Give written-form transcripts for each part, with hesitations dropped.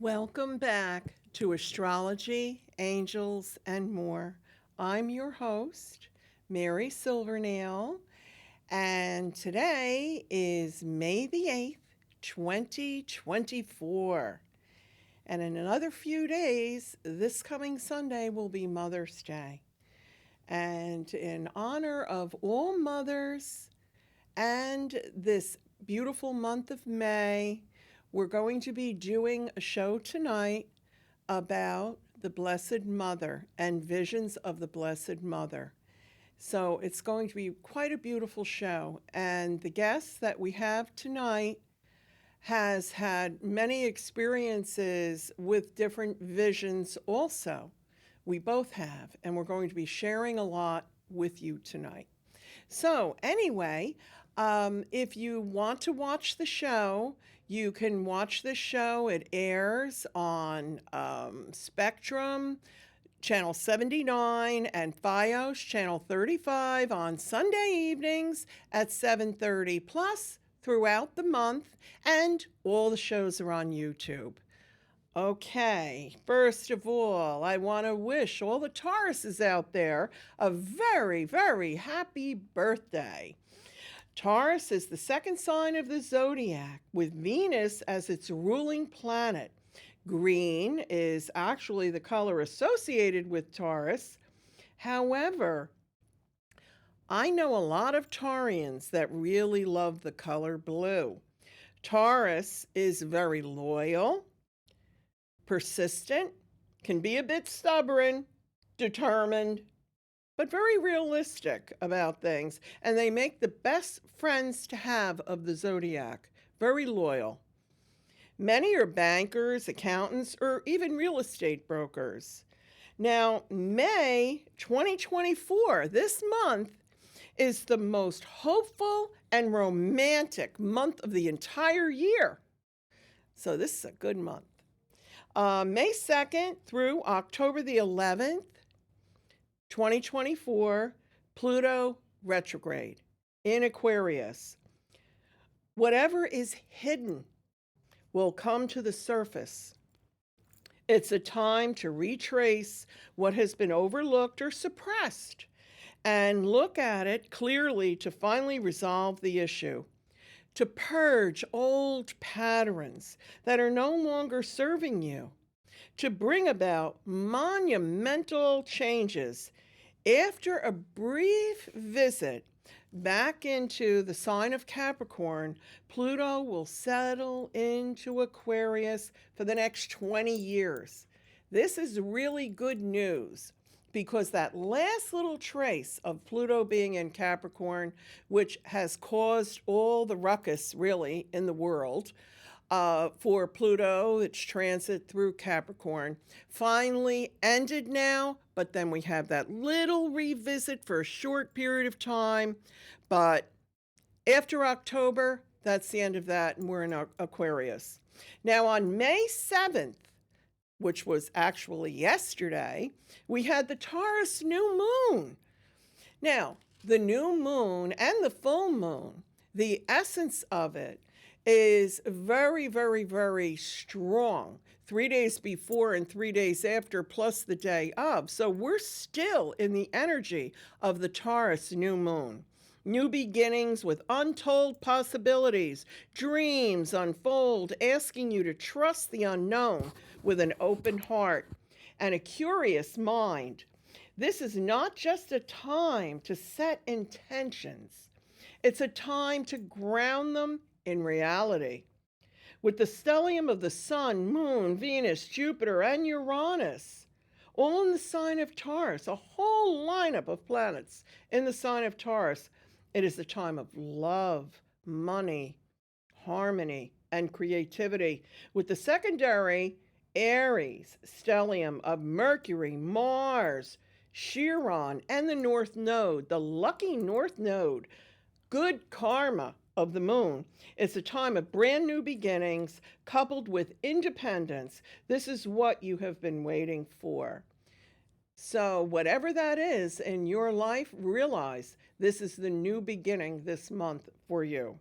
Welcome back to Astrology, Angels, and More. I'm your host, Mary Silvernail, and today is May the 8th, 2024. And in another few days, this coming Sunday will be Mother's Day. And in honor of all mothers and this beautiful month of May, we're going to be doing a show tonight about the Blessed Mother and visions of the Blessed Mother. So it's going to be quite a beautiful show. And the guest that we have tonight has had many experiences with different visions also. We both have, and we're going to be sharing a lot with you tonight. So anyway, if you want to watch the show, you can watch the show. It airs on Spectrum, Channel 79, and FiOS, Channel 35 on Sunday evenings at 7:30, plus throughout the month, and all the shows are on YouTube. Okay, first of all, I want to wish all the Tauruses out there a very, very happy birthday. Taurus is the second sign of the zodiac, with Venus as its ruling planet. Green is actually the color associated with Taurus. However, I know a lot of Taurians that really love the color blue. Taurus is very loyal, persistent, can be a bit stubborn, determined, but very realistic about things. And they make the best friends to have of the zodiac, very loyal. Many are bankers, accountants, or even real estate brokers. Now, May 2024, this month, is the most hopeful and romantic month of the entire year. So this is a good month. May 2nd through October the 11th, 2024, Pluto retrograde in Aquarius. Whatever is hidden will come to the surface. It's a time to retrace what has been overlooked or suppressed and look at it clearly to finally resolve the issue, to purge old patterns that are no longer serving you, to bring about monumental changes. After a brief visit back into the sign of Capricorn, Pluto will settle into Aquarius for the next 20 years. This is really good news because that last little trace of Pluto being in Capricorn, which has caused all the ruckus really in the world, for Pluto, its transit through Capricorn, finally ended now, but then we have that little revisit for a short period of time. But after October, that's the end of that, and we're in Aquarius. Now, on May 7th, which was actually yesterday, we had the Taurus new moon. Now, the new moon and the full moon, the essence of it is very, very, very strong. 3 days before and 3 days after, plus the day of. So we're still in the energy of the Taurus new moon. New beginnings with untold possibilities. Dreams unfold, asking you to trust the unknown with an open heart and a curious mind. This is not just a time to set intentions. It's a time to ground them in reality. With the stellium of the Sun, Moon, Venus, Jupiter, and Uranus, all in the sign of Taurus, a whole lineup of planets in the sign of Taurus, it is the time of love, money, harmony, and creativity. With the secondary Aries stellium of Mercury, Mars, Chiron, and the North Node, the lucky North Node, good karma of the moon. It's a time of brand new beginnings coupled with independence. This is what you have been waiting for. So whatever that is in your life, realize this is the new beginning this month for you.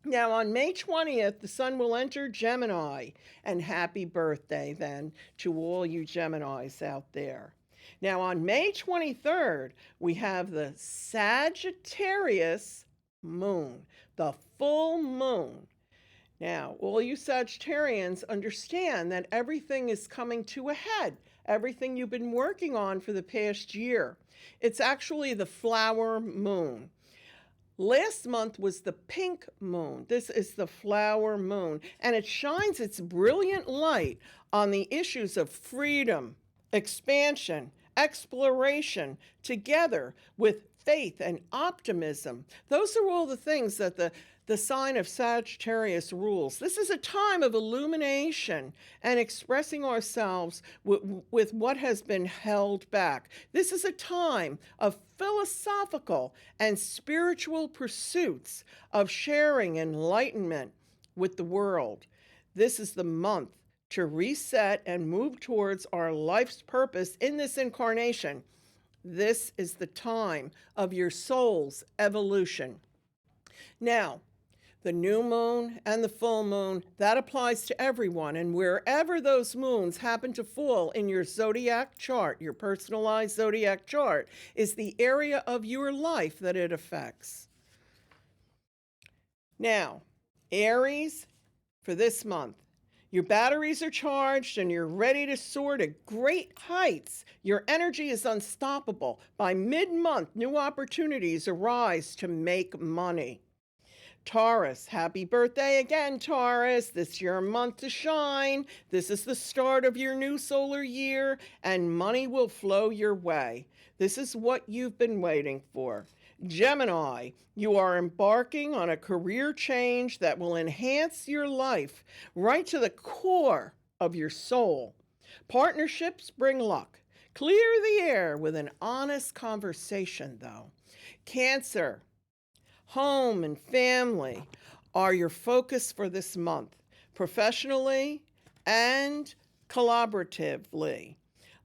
Now, on May 20th, the sun will enter Gemini, and happy birthday then to all you Geminis out there. Now, on May 23rd, we have the Sagittarius moon, the full moon. Now, all you Sagittarians understand that everything is coming to a head, everything you've been working on for the past year. It's actually the flower moon. Last month was the pink moon. This is the flower moon, and it shines its brilliant light on the issues of freedom, expansion, exploration, together with faith and optimism. Those are all the things that the sign of Sagittarius rules. This is a time of illumination and expressing ourselves with what has been held back. This is a time of philosophical and spiritual pursuits of sharing enlightenment with the world. This is the month to reset and move towards our life's purpose in this incarnation. This is the time of your soul's evolution. Now, the new moon and the full moon, that applies to everyone. And wherever those moons happen to fall in your zodiac chart, your personalized zodiac chart, is the area of your life that it affects. Now, Aries, for this month, your batteries are charged and you're ready to soar to great heights. Your energy is unstoppable. By mid-month, new opportunities arise to make money. Taurus, happy birthday again, Taurus. This is your month to shine. This is the start of your new solar year, and money will flow your way. This is what you've been waiting for. Gemini, you are embarking on a career change that will enhance your life right to the core of your soul. Partnerships bring luck. Clear the air with an honest conversation, though. Cancer, home and family are your focus for this month, professionally and collaboratively.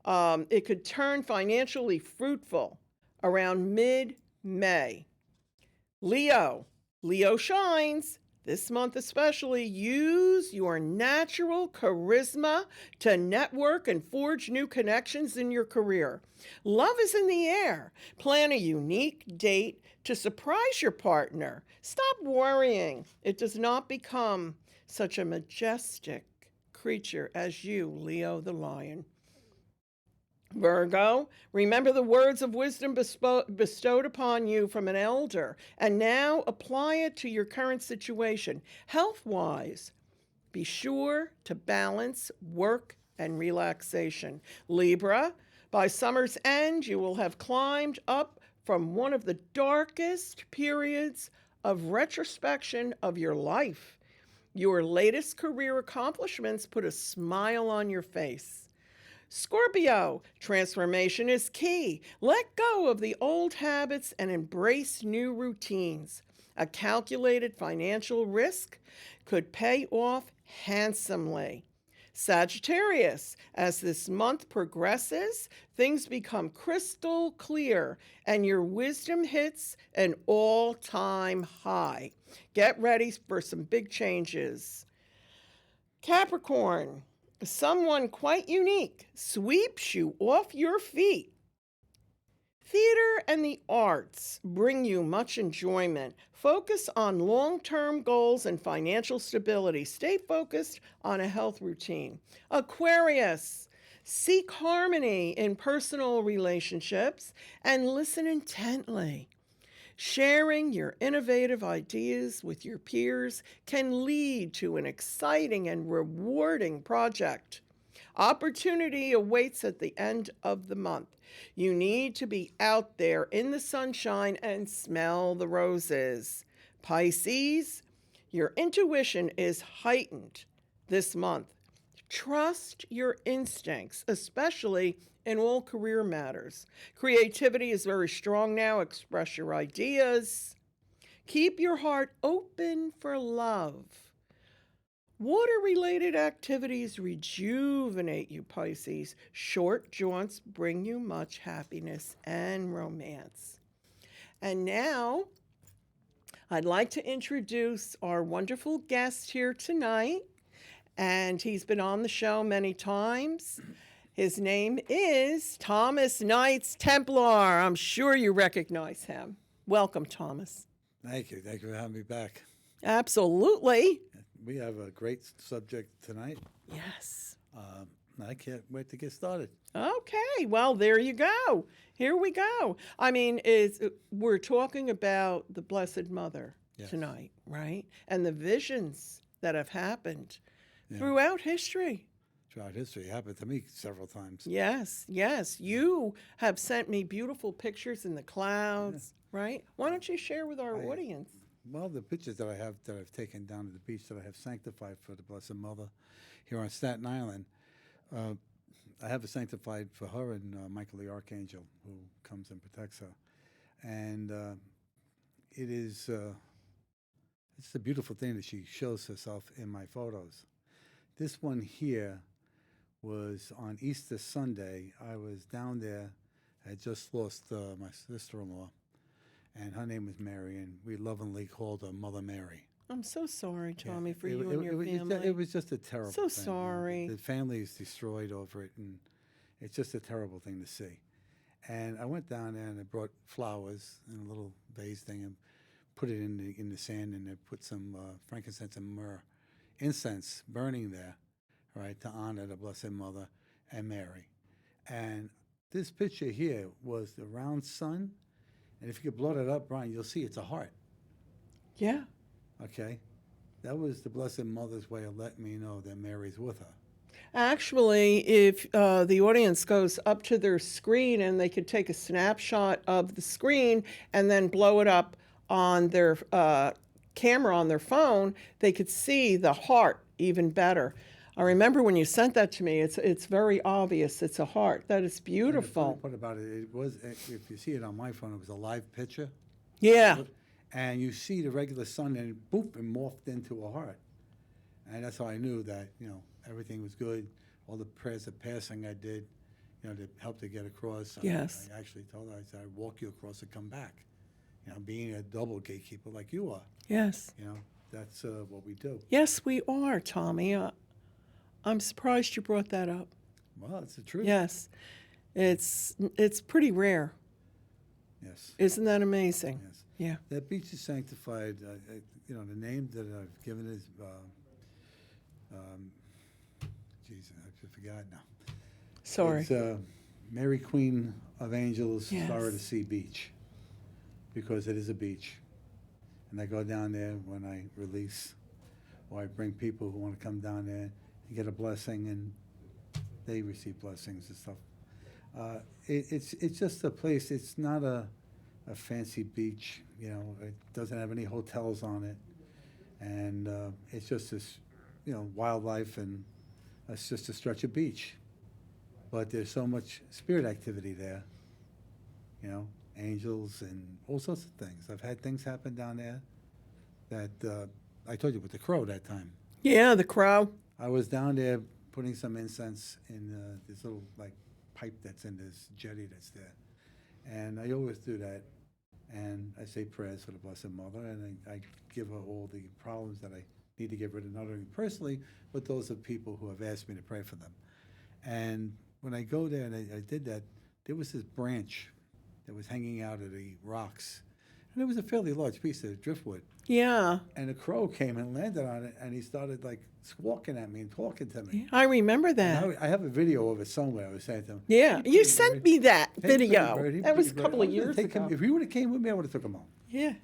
It could turn financially fruitful around mid-May. Leo shines. This month especially, use your natural charisma to network and forge new connections in your career. Love is in the air. Plan a unique date to surprise your partner. Stop worrying. It does not become such a majestic creature as you, Leo the lion. Virgo, remember the words of wisdom bestowed upon you from an elder, and now apply it to your current situation. Health-wise, be sure to balance work and relaxation. Libra, by summer's end, you will have climbed up from one of the darkest periods of retrospection of your life. Your latest career accomplishments put a smile on your face. Scorpio, transformation is key. Let go of the old habits and embrace new routines. A calculated financial risk could pay off handsomely. Sagittarius, as this month progresses, things become crystal clear and your wisdom hits an all-time high. Get ready for some big changes. Capricorn, someone quite unique sweeps you off your feet. Theater and the arts bring you much enjoyment. Focus on long-term goals and financial stability. Stay focused on a health routine. Aquarius, seek harmony in personal relationships and listen intently. Sharing your innovative ideas with your peers can lead to an exciting and rewarding project. Opportunity awaits at the end of the month. You need to be out there in the sunshine and smell the roses. Pisces, your intuition is heightened this month. Trust your instincts, especially in all career matters. Creativity is very strong now. Express your ideas. Keep your heart open for love. Water-related activities rejuvenate you, Pisces. Short jaunts bring you much happiness and romance. And now, I'd like to introduce our wonderful guest here tonight, and he's been on the show many times. His name is Thomas Knights Templar. I'm sure you recognize him. Welcome, Thomas. Thank you. Thank you for having me back. Absolutely. We have a great subject tonight. Yes. I can't wait to get started. Okay, well, there you go. Here we go. I mean, we're talking about the Blessed Mother tonight, right? And the visions that have happened throughout history. Throughout history. It happened to me several times. Yes, yes. You have sent me beautiful pictures in the clouds, right? Why don't you share with our audience? Well, the pictures that I've taken down to the beach that I have sanctified for the Blessed Mother here on Staten Island, I have it sanctified for her and Michael the Archangel, who comes and protects her. And it's a beautiful thing that she shows herself in my photos. This one here was on Easter Sunday. I was down there. I had just lost my sister-in-law, and her name was Mary, and we lovingly called her Mother Mary. I'm so sorry, Tommy, for you and your family. It was just a terrible thing. So sorry. The family is destroyed over it, and it's just a terrible thing to see. And I went down there, and I brought flowers in a little vase thing and put it in the sand, and I put some frankincense and myrrh, incense burning there, right, to honor the Blessed Mother and Mary. And this picture here was the round sun, and if you could blow it up, Brian, you'll see it's a heart. Yeah. Okay? That was the Blessed Mother's way of letting me know that Mary's with her. Actually, if the audience goes up to their screen and they could take a snapshot of the screen and then blow it up on their camera on their phone, they could see the heart even better. I remember when you sent that to me, it's very obvious. It's a heart. That is beautiful. The funny part about it was, if you see it on my phone, it was a live picture. Yeah. And you see the regular sun, and boop, it morphed into a heart. And that's how I knew that, everything was good. All the prayers of passing I did, to help to get across. Yes. I actually told her, I said, I'd walk you across and come back. Being a double gatekeeper like you are. Yes. That's what we do. Yes, we are, Tommy. I'm surprised you brought that up. Well, it's the truth. Yes. It's pretty rare. Yes. Isn't that amazing? Yes. Yeah. That beach is sanctified. The name that I've given is, I forgot now. Sorry. It's Mary Queen of Angels, Yes. Star of the Sea Beach, because it is a beach. And I go down there when I release, or I bring people who want to come down there and get a blessing, and they receive blessings and stuff. It's just a place. It's not a fancy beach. It doesn't have any hotels on it, and it's just this, wildlife, and it's just a stretch of beach. But there's so much spirit activity there. Angels and all sorts of things. I've had things happen down there that I told you with the crow that time. Yeah, the crow. I was down there putting some incense in this little pipe that's in this jetty that's there, and I always do that. And I say prayers for the Blessed Mother, and I give her all the problems that I need to get rid of, not only personally, but those of people who have asked me to pray for them. And when I go there and I did that, there was this branch that was hanging out of the rocks. And it was a fairly large piece of driftwood. Yeah. And a crow came and landed on it, and he started squawking at me and talking to me. I remember that. I have a video of it somewhere. I was saying to him. Yeah, you sent me that video. That was a couple of years ago. If he would have came with me, I would have took him home. Yeah.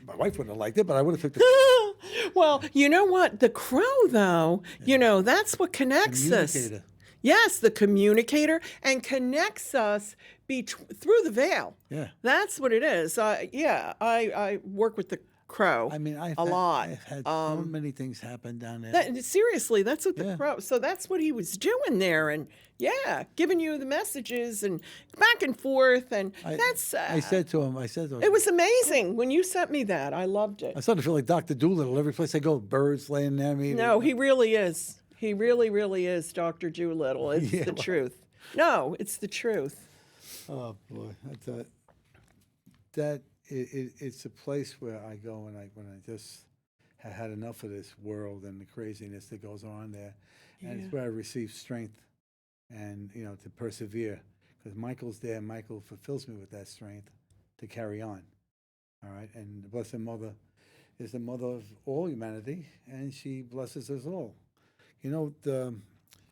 My wife wouldn't have liked it, but I would have took the Well, you know what? The crow, though, that's what connects us. Yes, the communicator, and connects us through the veil. Yeah. That's what it is. I work with the crow. I mean, a lot. I've had so many things happen down there. Seriously, that's what the crow. So that's what he was doing there, and giving you the messages and back and forth, and that's. I said to him, it was amazing when you sent me that. I loved it. I started to feel like Dr. Doolittle. Every place I go, birds laying near me. No, he really is. He really, really is Dr. Doolittle. It's the truth. No, it's the truth. Oh boy, that it's a place where I go when I just have had enough of this world and the craziness that goes on there, and it's Yeah. where I receive strength and to persevere. Because Michael's there, Michael fulfills me with that strength to carry on. All right, and the Blessed Mother is the mother of all humanity, and she blesses us all.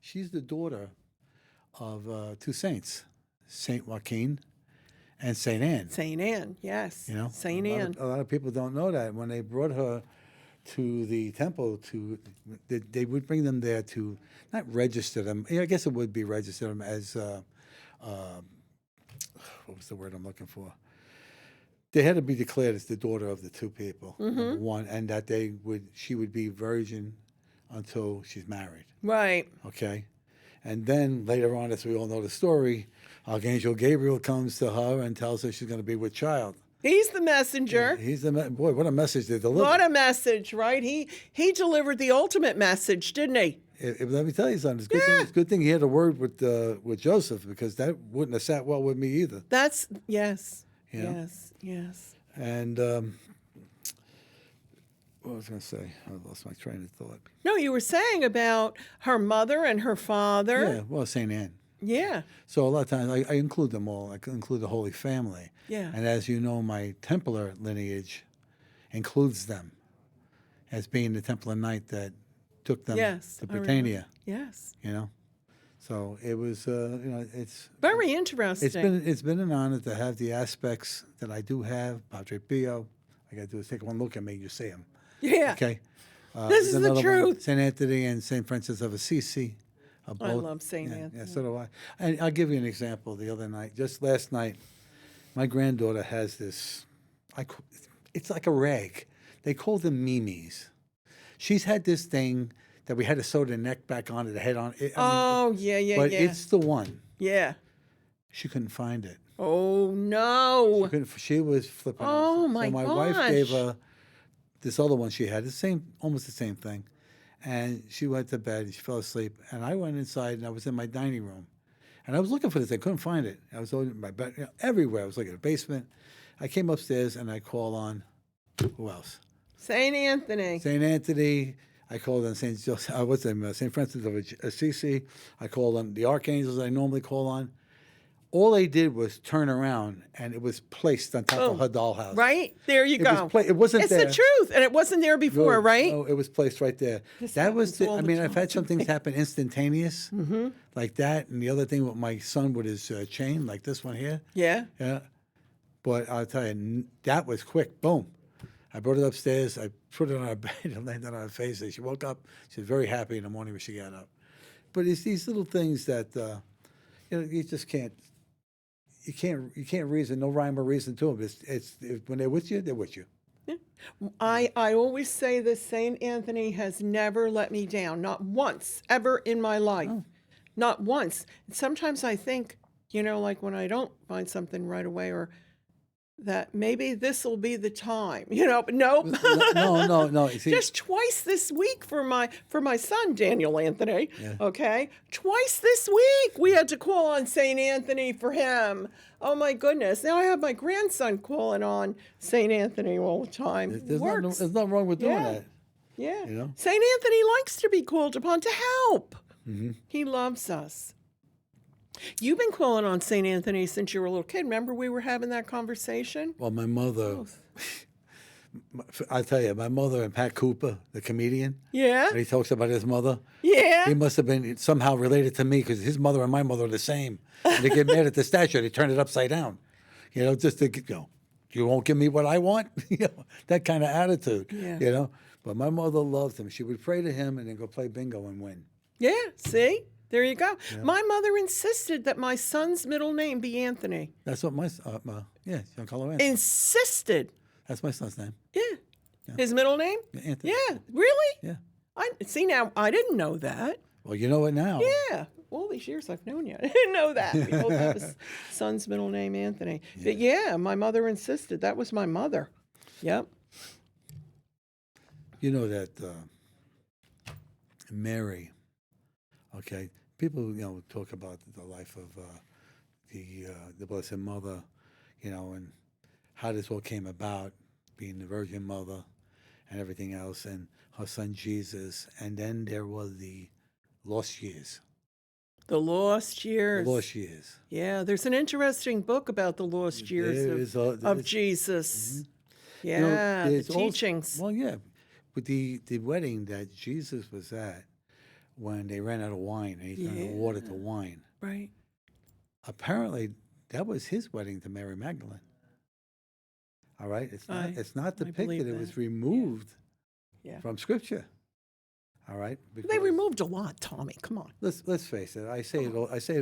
She's the daughter of two saints, Saint Joaquin and Saint Anne. Saint Anne, yes. You know, Saint Anne. a lot of people don't know that. When they brought her to the temple, they would bring them there to not register them. I guess it would be register them as what was the word I'm looking for? They had to be declared as the daughter of the two people, number one, and that she would be virgin until she's married. Right. Okay, and then later on, as we all know the story, Archangel Gabriel comes to her and tells her she's going to be with child. He's the messenger. He's the boy. What a message they deliver! What a message, right? He delivered the ultimate message, didn't he? Let me tell you something. It's a good thing he had a word with Joseph, because that wouldn't have sat well with me either. That's yes, You know? yes. And what was I going to say? I lost my train of thought. No, you were saying about her mother and her father. Yeah, well, Saint Anne. Yeah. So a lot of times I include them all. I include the Holy Family. Yeah. And as you know, my Templar lineage includes them as being the Templar Knight that took them Yes, to I remember. Britannia. Yes. So it was, it's Very interesting. it's been an honor to have the aspects that I do have. Padre Pio, all I got to do is take one look at me, you see him. Yeah. Okay. This is there's the another one, truth. Saint Anthony and Saint Francis of Assisi. I Both- love Saint yeah, Anthony. Yeah, so do I. And I'll give you an example. The other night, just last night, my granddaughter has this. It's like a rag. They call them mimes. She's had this thing that we had to sew the neck back onto the head on. Yeah. But it's the one. Yeah. She couldn't find it. Oh no. She was flipping. Oh, out. my So my wife gave gosh. her this other one she had, almost the same thing. And she went to bed, she fell asleep, and I went inside, and I was in my dining room. And I was looking for this, I couldn't find it. I was in my bed, everywhere. I was looking at the basement. I came upstairs, and I called on, who else? Saint Anthony. St. Anthony. I called on St. Francis of Assisi. I called on the archangels I normally call on. All they did was turn around, and it was placed on top of her dollhouse. Right? There you go. It wasn't It's there. the truth. And it wasn't there before, right? No, it was placed right there. That was. happens all the I've had some things happen instantaneous, Mm-hmm. like that, and the other thing with my son with his chain, like this one here. Yeah. Yeah, but I'll tell you, that was quick. Boom. I brought it upstairs. I put it on her bed and landed on her face. And she woke up. She was very happy in the morning when she got up. But it's these little things that you just can't. You can't reason, no rhyme or reason to them. It's when they're with you, they're with you. I always say this: Saint Anthony has never let me down, not once, ever in my life. Not once. Sometimes I think, like when I don't find something right away, or that maybe this will be the time, but nope. No. You see, Just twice this week for my son Daniel Anthony. Yeah. Okay, twice this week we had to call on Saint Anthony for him. Oh my goodness! Now I have my grandson calling on Saint Anthony all the time. there's Works. nothing wrong with doing Yeah. that. Yeah. Saint Anthony likes to be called upon to help. Mm-hmm. He loves us. You've been calling on Saint Anthony since you were a little kid. Remember we were having that conversation? Well, my mother, I'll tell you, my mother and Pat Cooper, the comedian, Yeah. when he talks about his mother, Yeah. he must have been somehow related to me, because his mother and my mother are the same. And they get mad at the statue, they turn it upside down, just to, you won't give me what I want, that kind of attitude, Yeah. But my mother loved him. She would pray to him and then go play bingo and win. Yeah. See? There you go. My mother insisted that my son's middle name be Anthony. That's what Giancarlo Anthony. Insisted. That's my son's name. Yeah. His middle name? Anthony. Yeah. Really? Yeah. I see now. I didn't know that. Well, you know it now. Yeah. All these years I've known you. I didn't know that. We both have his son's middle name, Anthony. But yeah, my mother insisted. That was my mother. Yep. You know that Mary, okay, people, talk about the life of the Blessed Mother, and how this all came about, being the Virgin Mother and everything else, and her son Jesus. And then there was the lost years. The lost The years. lost years. Yeah, there's an interesting book about the lost years of Jesus. Yeah, the there's also- teachings. well, yeah, but the wedding that Jesus was at when they ran out of wine and he turned the water to wine. Right. Apparently, that was his wedding to Mary Magdalene. All right, it's not. It's not believe depicted. It that. was removed Yeah. from Scripture. All right, They because removed a lot, Tommy. Come on. let's face it. I say it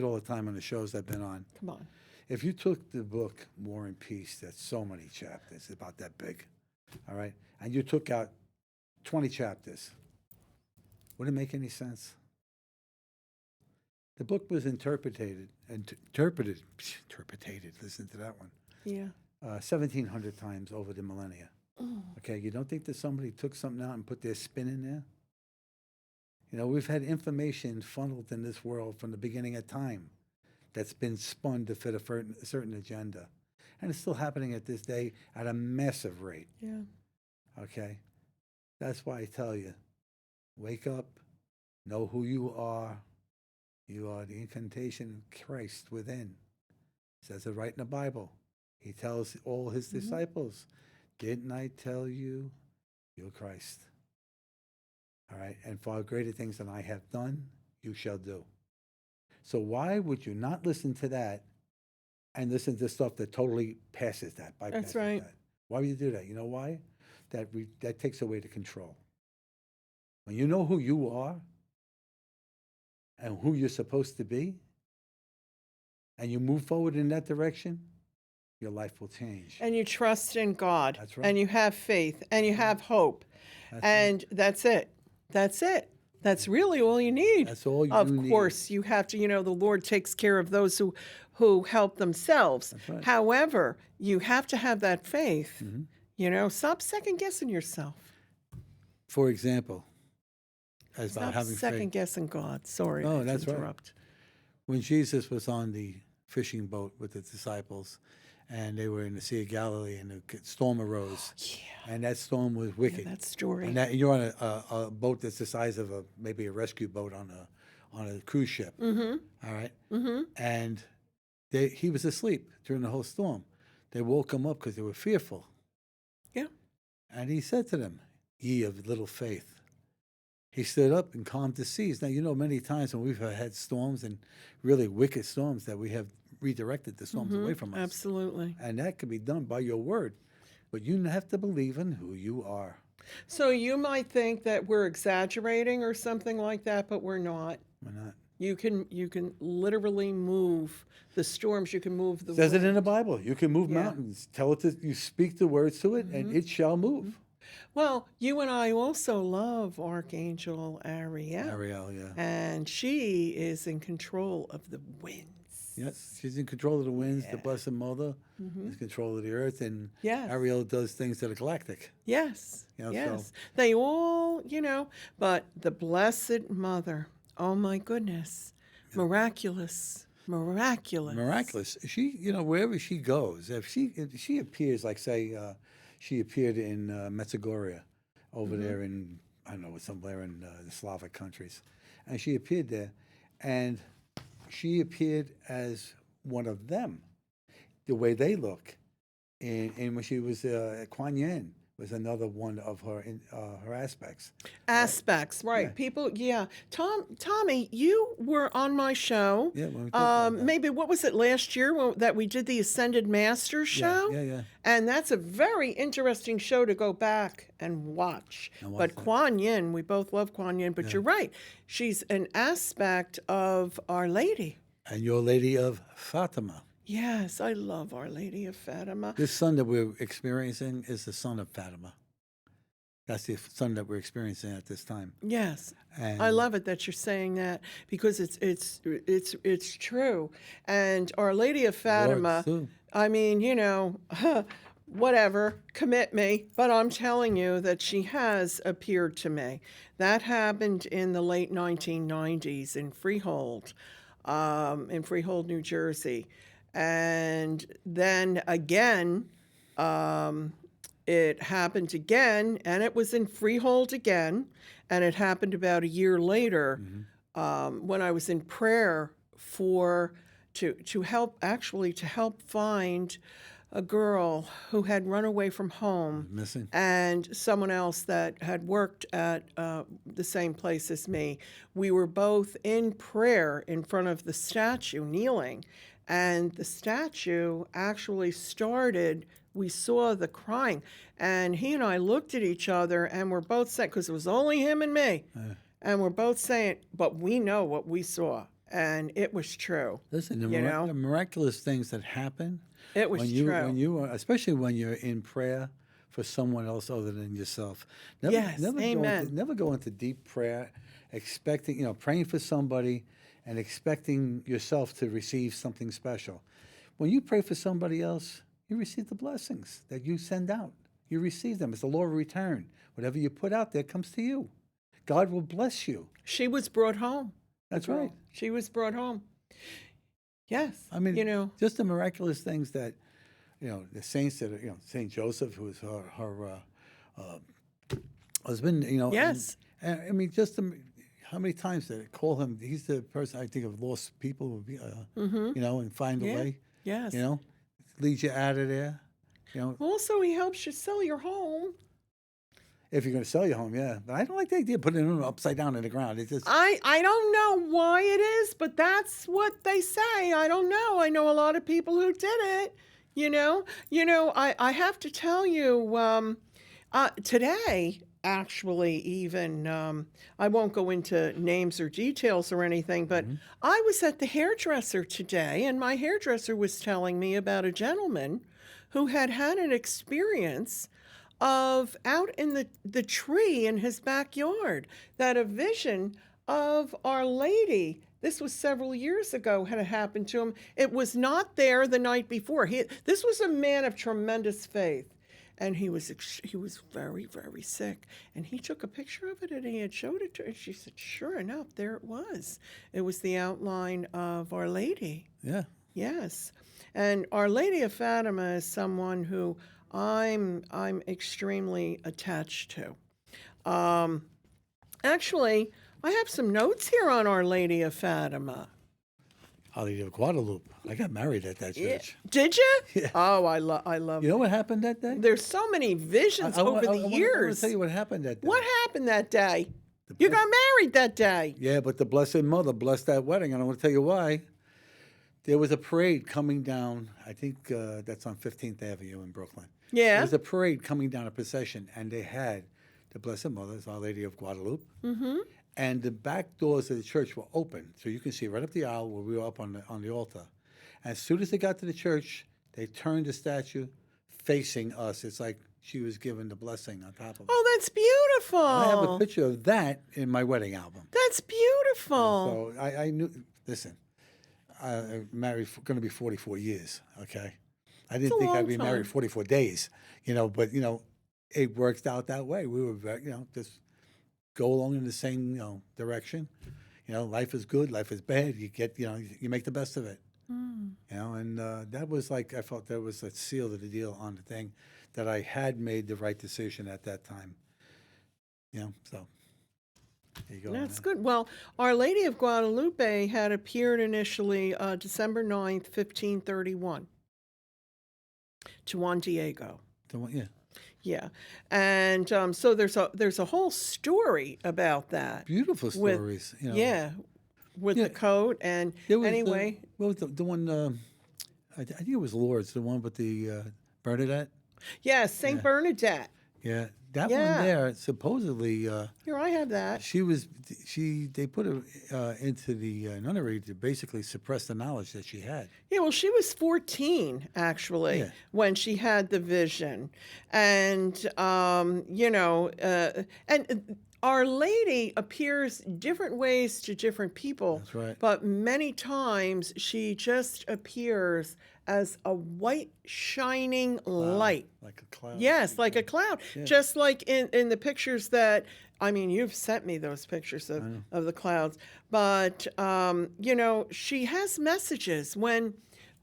all the time on the shows I've been on. Come on. If you took the book War and Peace, that's so many chapters, about that big, all right, and you took out 20 chapters, would it make any sense? The book was interpreted, listen to that one, Yeah. 1,700 times over the millennia. Okay, you don't think that somebody took something out and put their spin in there? You know, we've had information funneled in this world from the beginning of time that's been spun to fit a certain agenda. And it's still happening at this day at a massive rate. Yeah. Okay? That's why I tell you, wake up, know who you are. You are the incarnation of Christ within. It says it right in the Bible. He tells all his disciples, didn't I tell you, you're Christ? All right? And far greater things than I have done, you shall do. So why would you not listen to that and listen to stuff that totally passes that, bypasses That's right. that? Why would you do that? You know why? That takes away the control. When you know who you are and who you're supposed to be, and you move forward in that direction, your life will change. And you trust in God. That's right. And you have faith and you have hope. That's That's it. That's it. That's really all you need. That's all you Of need. course, you have to, the Lord takes care of those who help themselves. That's right. However, you have to have that faith. Mm-hmm. Stop second guessing yourself. For example, about Stop having second faith. guessing God. Sorry, Oh, to that's right. interrupt. When Jesus was on the fishing boat with the disciples, and they were in the Sea of Galilee, and a storm arose, and that storm was wicked. That story. And you're on a boat that's the size of maybe a rescue boat on a cruise ship. Mm-hmm. All right? Mm-hmm. And he was asleep during the whole storm. They woke him up because they were fearful. Yeah. And he said to them, ye of little faith. He stood up and calmed the seas. Now, many times when we've had storms and really wicked storms that we have redirected the storms away from us. Absolutely. And that can be done by your word. But you have to believe in who you are. So you might think that we're exaggerating or something like that, but we're not. We're not. You can literally move the storms. You can move the It says it wind. in the Bible. You can move mountains. Tell it you speak the words to it, and it shall move. Well, you and I also love Archangel Ariel. Ariel, yeah. And she is in control of the winds. Yes, she's in control of the winds. The Blessed Mother is in control of the earth, and Yes. Ariel does things that are galactic. Yes. Yeah, yes. so- They all, but the Blessed Mother, oh my goodness, miraculous. Miraculous. She, wherever she goes, if she appears, like say, she appeared in Medjugorje over there in, I don't know, somewhere in the Slavic countries, and she appeared there, and she appeared as one of them, the way they look, and when she was Kuan Yin was another one of her aspects. Aspects, right? Yeah. People, yeah. Tommy, you were on my show. Yeah, when we talked about that. Maybe what was it last year that we did the Ascended Master show? Yeah. And that's a very interesting show to go back and watch. But Kuan Yin, we both love Kuan Yin, but you're right. She's an aspect of Our Lady. And your Lady of Fatima. Yes, I love Our Lady of Fatima. This sun that we're experiencing is the sun of Fatima. That's the sun that we're experiencing at this time. Yes, And I love it that you're saying that because it's true. And Our Lady of Fatima, too. I mean, whatever, commit me, but I'm telling you that she has appeared to me. That happened in the late 1990s in Freehold, New Jersey. And then again It happened again, and it was in Freehold again, and it happened about a year later when I was in prayer for to help find a girl who had run away from home Missing. and someone else that had worked at the same place as me. We were both in prayer in front of the statue, kneeling, and the statue actually started. We saw the crying, and he and I looked at each other, and we're both saying, because it was only him and me, and we're both saying, but we know what we saw, and it was true. Listen, the you know? the miraculous things that happen It was true. when you are, especially when you're in prayer for someone else other than yourself. Yes, amen. Never go into deep prayer, expecting, praying for somebody and expecting yourself to receive something special. When you pray for somebody else, you receive the blessings that you send out. You receive them. It's the law of return. Whatever you put out there comes to you. God will bless you. She was brought home. That's right. She was brought home. Yes. I mean, just the miraculous things that, the saints that, Saint Joseph, who was her husband, Yes. And, I mean, just how many times did it call him? He's the person I think of lost people, and find a way. Yes. Leads you out of there. Also, he helps you sell your home. If you're going to sell your home, yeah. But I don't like the idea of putting it upside down in the ground. It's just I don't know why it is, but that's what they say. I don't know. I know a lot of people who did it. I have to tell you, today, actually, even, I won't go into names or details or anything, but I was at the hairdresser today, and my hairdresser was telling me about a gentleman who had an experience of out in the tree in his backyard, that a vision of Our Lady, this was several years ago, had happened to him. It was not there the night before. This was a man of tremendous faith, and he was very, very sick. And he took a picture of it, and he had showed it to her. And she said, sure enough, there it was. It was the outline of Our Lady. Yeah. Yes. And Our Lady of Fatima is someone who I'm extremely attached to. Actually, I have some notes here on Our Lady of Fatima. Our Lady of Guadalupe. I got married at that church. Did you? Yeah. Oh, I love You know what happened that day? There's so many visions over the years. I want to tell you what happened that day. What happened that day? You got married that day. Yeah, but the Blessed Mother blessed that wedding, and I want to tell you why. There was a parade coming down, I think that's on 15th Avenue in Brooklyn. Yeah. There was a parade coming down, a procession, and they had the Blessed Mother, Our Lady of Guadalupe, and the back doors of the church were open, so you can see right up the aisle where we were up on the altar. And as soon as they got to the church, they turned the statue facing us. It's like she was given the blessing on top of it. Oh, that's beautiful. I have a picture of that in my wedding album. That's beautiful. So I knew, listen, I'm married, going to be 44 years, okay? I didn't think I'd be married 44 days, but, it worked out that way. We were, just go along in the same, direction. Life is good, life is bad. You get, you make the best of it. And that was like, I felt that was a seal to the deal on the thing, that I had made the right decision at that time. So there you go. That's good. Well, Our Lady of Guadalupe had appeared initially December 9th, 1531 to Juan Diego. Yeah. Yeah. And so there's a whole story about that. Beautiful stories. Yeah. With the coat and anyway. What was the one, I think it was Lourdes, the one with the Bernadette? Yeah, Saint Bernadette. Yeah. That one there, supposedly, here I have that. They put her into the nunnery to basically suppress the knowledge that she had. Yeah, well, she was 14 actually when she had the vision, and and Our Lady appears different ways to different people. That's right. But many times she just appears as a white shining light. Like a cloud. Yes, like a cloud. Yeah. Just like in the pictures that, you've sent me those pictures of the clouds. But, she has messages. When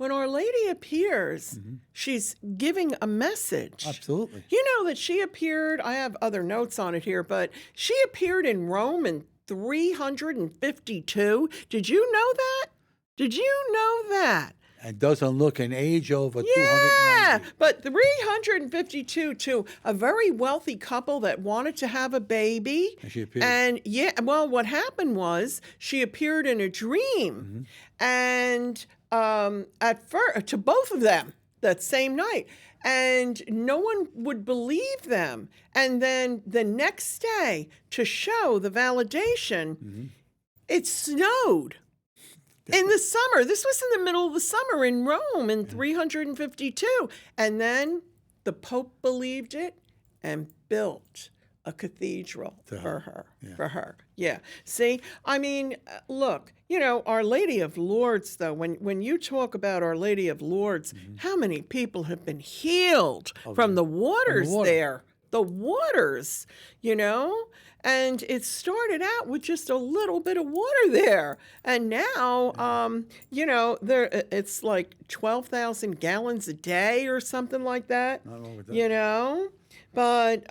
when Our Lady appears, she's giving a message. Absolutely. You know that she appeared, I have other notes on it here, but she appeared in Rome in 352. Did you know that? Did you know that? And doesn't look an age over Yeah, 290. but 352 to a very wealthy couple that wanted to have a baby. And she appeared. And yeah, well, what happened was she appeared in a dream, and at first to both of them that same night, and no one would believe them. And then the next day, to show the validation, it snowed. In the summer. This was in the middle of the summer in Rome in 352. And then the Pope believed it and built a cathedral for her. Yeah. See, I mean, look, you know, Our Lady of Lourdes, though, when you talk about Our Lady of Lourdes, how many people have been healed from the waters there? The waters, you know? And it started out with just a little bit of water there. And now, you know, it's like 12,000 gallons a day or something like that. Not wrong with that. You know? But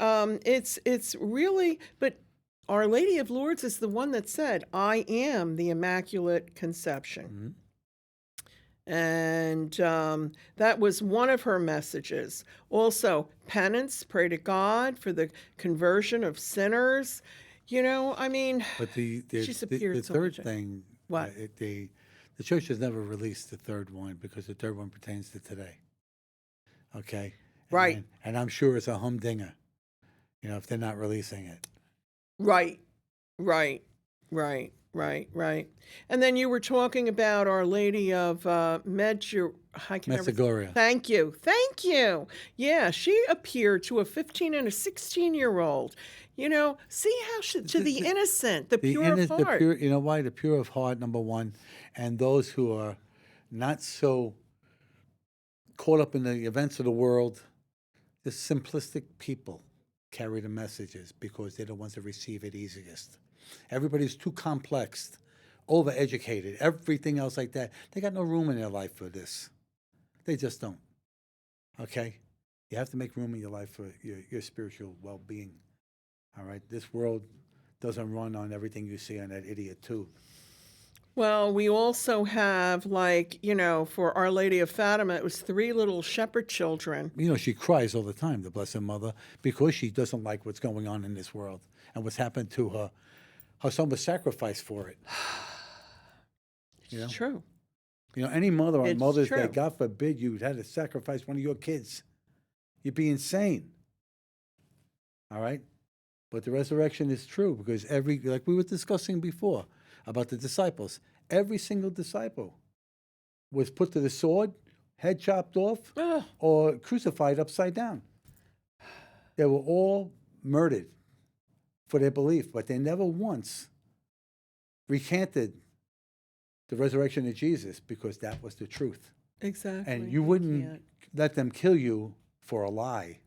it's really, but Our Lady of Lourdes is the one that said, I am the Immaculate Conception. And that was one of her messages. Also, penance, pray to God for the conversion of sinners. You know, I mean, But she's appeared the so third much. thing, What? the church has never released the third one because the third one pertains to today. Okay? Right. And I'm sure it's a humdinger, you know, if they're not releasing it. Right. And then you were talking about Our Lady of Medjugorje. Thank you. Yeah, she appeared to a 15 and a 16-year-old. You know, see how she, to the innocent, the pure of heart. You know why? The pure of heart, number one, and those who are not so caught up in the events of the world, the simplistic people carry the messages because they're the ones that receive it easiest. Everybody's too complex, overeducated, everything else like that. They got no room in their life for this. They just don't. Okay? You have to make room in your life for your spiritual well-being. All right? This world doesn't run on everything you see on that idiot tube. Well, we also have, like, you know, for Our Lady of Fatima, it was 3 little shepherd children. You know, she cries all the time, the Blessed Mother, because she doesn't like what's going on in this world and what's happened to her. Her son was sacrificed for it. You know? It's true. You know, any mother on It's Mother's true. Day, God forbid you had to sacrifice one of your kids. You'd be insane. All right? But the resurrection is true because like we were discussing before about the disciples, every single disciple was put to the sword, head chopped off, Ugh. or crucified upside down. They were all murdered for their belief, but they never once recanted the resurrection of Jesus because that was the truth. Exactly. And you wouldn't let them kill you for a lie.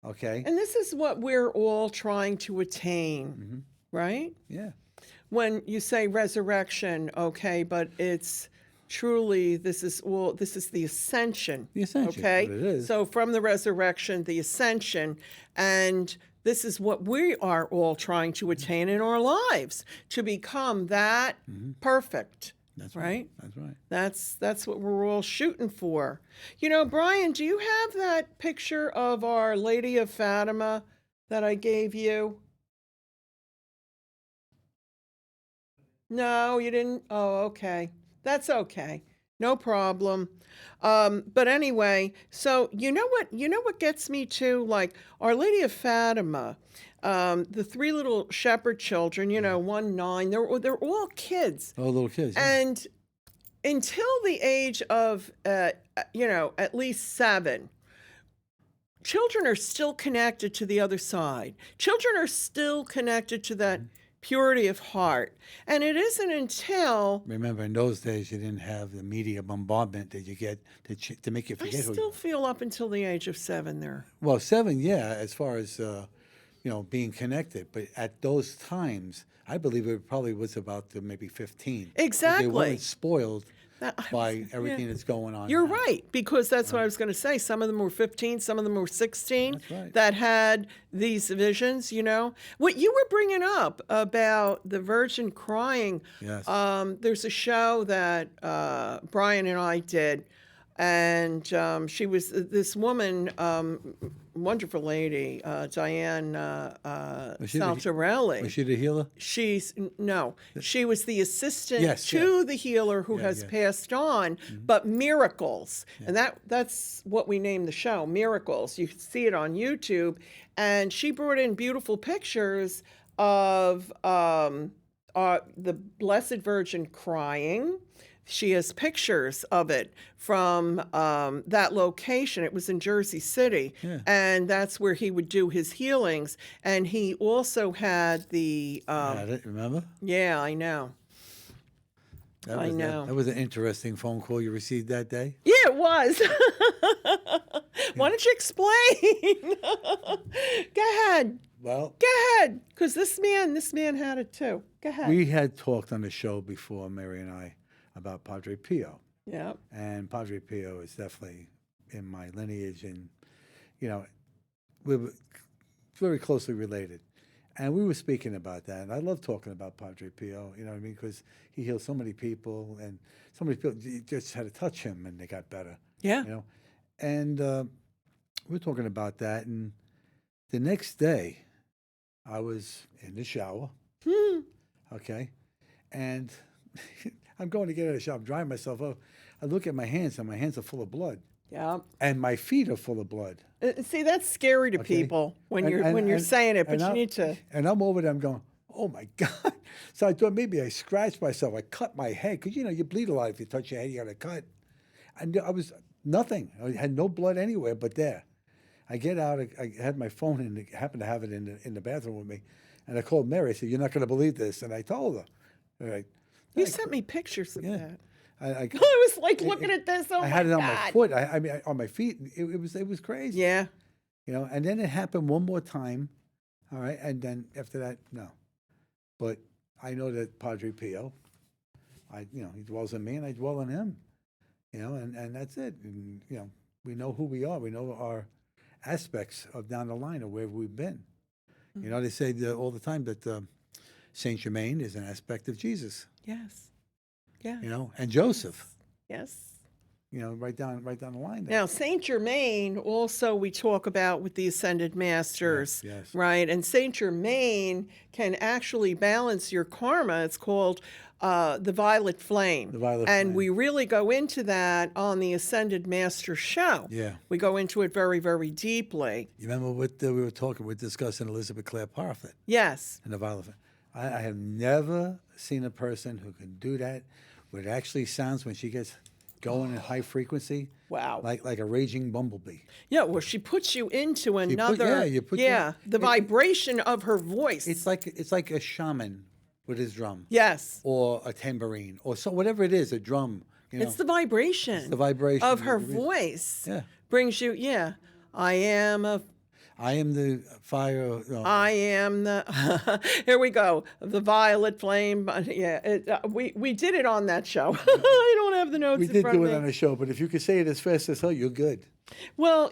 Okay? And this is what we're all trying to attain, right? Yeah. When you say resurrection, okay, but it's truly, this is the ascension. The ascension, okay? what it is. So from the resurrection, the ascension, and this is what we are all trying to attain in our lives, to become that perfect. That's right. That's right. That's what we're all shooting for. You know, Brian, do you have that picture of Our Lady of Fatima that I gave you? No, you didn't. Oh, okay. That's okay. No problem. But anyway, so you know what gets me to, like, Our Lady of Fatima, the 3 little shepherd children, you know, 1, 9, they're all kids. Oh, little kids. Yeah. And until the age of, you know, at least 7, children are still connected to the other side. Children are still connected to that purity of heart. And it isn't until... Remember, in those days, you didn't have the media bombardment that you get to make you I forget who you still are. feel up until the age of 7 there. Well, 7, yeah, as far as being connected. But at those times, I believe it probably was about maybe 15. They Exactly. weren't spoiled That- by everything that's going on. You're now. right, because that's what I was going to say. Some of them were 15, some of them were 16 That's right. that had these visions, What you were bringing up about the Virgin crying, Yes. there's a show that Brian and I did, and she was this woman, wonderful lady, Diane Was she the Saltarelli. she the healer? She was the assistant Yes, to the healer who has yeah. passed on, but miracles. And that's what we named the show, Miracles. You can see it on YouTube. And she brought in beautiful pictures of the Blessed Virgin crying. She has pictures of it from that location. It was in Jersey City, and that's where he would do his healings. And he also had the Had it, remember? yeah, I know. I know. That was an interesting phone call you received that day. Yeah, it was. Why don't you explain? Go ahead. Well, Go ahead. Because this man had it too. Go ahead. we had talked on the show before, Mary and I, about Padre Pio. Yeah. And Padre Pio is definitely in my lineage, and we were very closely related. And we were speaking about that, and I love talking about Padre Pio. You know what I mean? Because he healed so many people, and so many people just had to touch him, and they got better. Yeah. And we were talking about that, and the next day, I was in the shower. Okay, and I'm going to get out of the shower. I'm drying myself up. I look at my hands, and my hands are full of blood. Yeah. And my feet are full of blood. See, that's scary to Okay. people when And- you're and- saying it, but and you I'm- need to. And I'm over there, I'm going, oh my God. So I thought maybe I scratched myself. I cut my head. Because, you bleed a lot if you touch your head, you got a cut. And I was nothing. I had no blood anywhere but there. I get out, I had my phone, and I happened to have it in the bathroom with me. And I called Mary. I said, you're not going to believe this. And I told her. All right. You sent me pictures of Yeah. that. I I was like looking at this. Oh I had my it on God. my foot. I mean, on my feet. It was crazy. Yeah. And then it happened one more time. All right. And then after that, no. But I know that Padre Pio, he dwells in me and I dwell in him. And that's it. And, we know who we are. We know our aspects of down the line of where we've been. They say all the time that Saint Germain is an aspect of Jesus. Yes. Yeah. And Joseph. Yes. Right down the line there. Now, Saint Germain also we talk about with the Ascended Masters, Yes. right? And Saint Germain can actually balance your karma. It's called the Violet Flame. The Violet and Flame. we really go into that on the Ascended Master show. Yeah. We go into it very, very deeply. You remember what we were discussing Elizabeth Clare Parfit Yes. and the Violet Flame. I have never seen a person who can do that. Where it actually sounds when she gets going at high frequency. Wow. Like a raging bumblebee. Yeah, well, she puts you into another. you put the vibration of her voice. It's like a shaman with his drum. Yes. Or a tambourine. Or whatever it is, a drum. It's the vibration. It's the vibration. of her voice. Yeah. Brings you, I am the fire. I am the, here we go, the Violet Flame. Yeah, we did it on that show. I don't have the notes we in did front do of it me. on the show, but if you could say it as fast as her, you're good. Well,